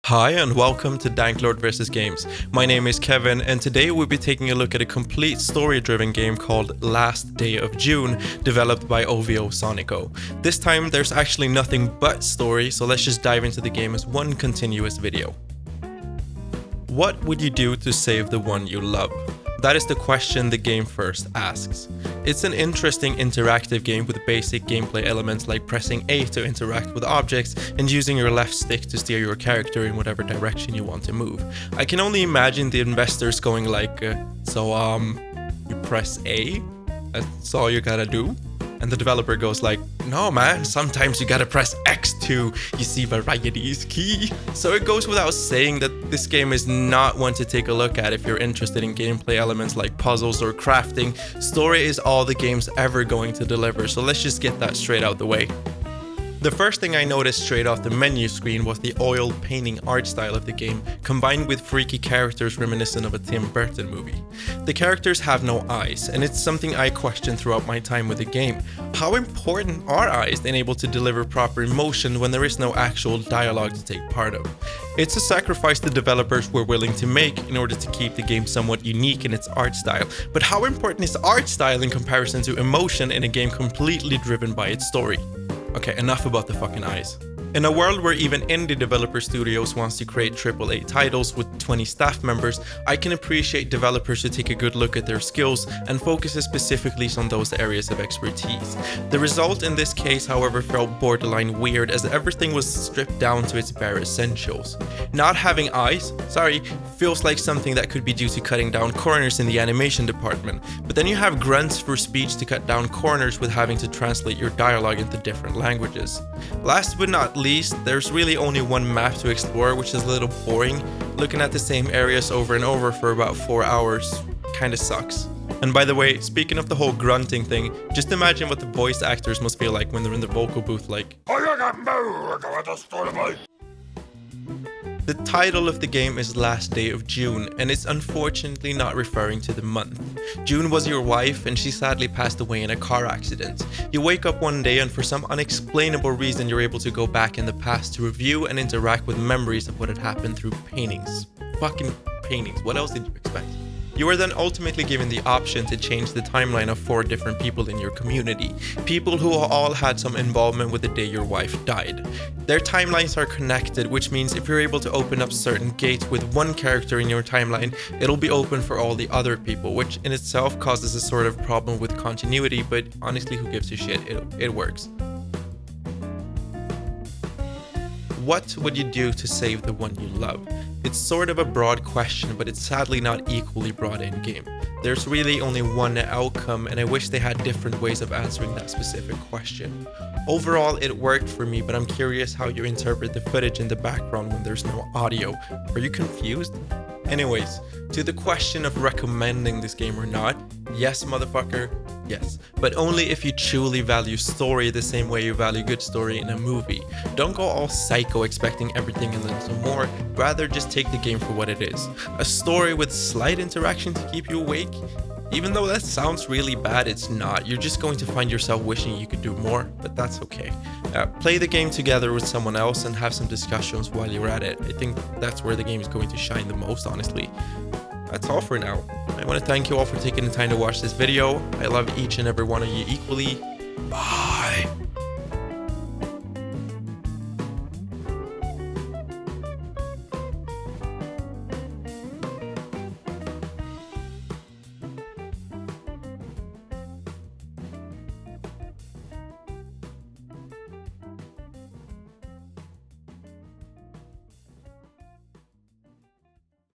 Hi and welcome to Danklord vs Games. My name is Kevin and today we'll be taking a look at a complete story-driven game called Last Day of June, developed by OVO Sonico. This time there's actually nothing but story, so let's just dive into the game as one continuous video. What would you do to save the one you love? That is the question the game first asks. It's an interesting interactive game with basic gameplay elements like pressing A to interact with objects and using your left stick to steer your character in whatever direction you want to move. I can only imagine the investors going like, you press A? That's all you gotta do? And the developer goes like, no man, sometimes you gotta press X too. You see, variety is key. So it goes without saying that this game is not one to take a look at if you're interested in gameplay elements like puzzles or crafting. Story is all the game's ever going to deliver, so let's just get that straight out the way. The first thing I noticed straight off the menu screen was the oil painting art style of the game, combined with freaky characters reminiscent of a Tim Burton movie. The characters have no eyes, and it's something I questioned throughout my time with the game. How important are eyes and able to deliver proper emotion when there is no actual dialogue to take part of? It's a sacrifice the developers were willing to make in order to keep the game somewhat unique in its art style, but how important is art style in comparison to emotion in a game completely driven by its story? Okay, enough about the fucking eyes. In a world where even indie developer studios wants to create AAA titles with 20 staff members, I can appreciate developers who take a good look at their skills and focuses specifically on those areas of expertise. The result in this case, however, felt borderline weird as everything was stripped down to its bare essentials. Not having eyes, feels like something that could be due to cutting down corners in the animation department, but then you have grunts for speech to cut down corners with having to translate your dialogue into different languages. Last but not least, there's really only one map to explore, which is a little boring. Looking at the same areas over and over for about 4 hours kinda sucks. And by the way, speaking of the whole grunting thing, just imagine what the voice actors must feel like when they're in the vocal booth like. The title of the game is Last Day of June, and it's unfortunately not referring to the month. June was your wife and she sadly passed away in a car accident. You wake up one day and for some unexplainable reason you're able to go back in the past to review and interact with memories of what had happened through paintings. Fucking paintings, what else did you expect? You are then ultimately given the option to change the timeline of 4 different people in your community. People who all had some involvement with the day your wife died. Their timelines are connected, which means if you're able to open up certain gates with one character in your timeline, it'll be open for all the other people, which in itself causes a sort of problem with continuity, but honestly, who gives a shit? It works. What would you do to save the one you love? It's sort of a broad question, but it's sadly not equally broad in game. There's really only one outcome, and I wish they had different ways of answering that specific question. Overall, it worked for me, but I'm curious how you interpret the footage in the background when there's no audio. Are you confused? Anyways, to the question of recommending this game or not, yes, motherfucker, yes. But only if you truly value story the same way you value good story in a movie. Don't go all psycho expecting everything and then some more, rather just take the game for what it is. A story with slight interaction to keep you awake. Even though that sounds really bad, it's not. You're just going to find yourself wishing you could do more, but that's okay. Play the game together with someone else and have some discussions while you're at it. I think that's where the game is going to shine the most, honestly. That's all for now. I want to thank you all for taking the time to watch this video. I love each and every one of you equally. Bye.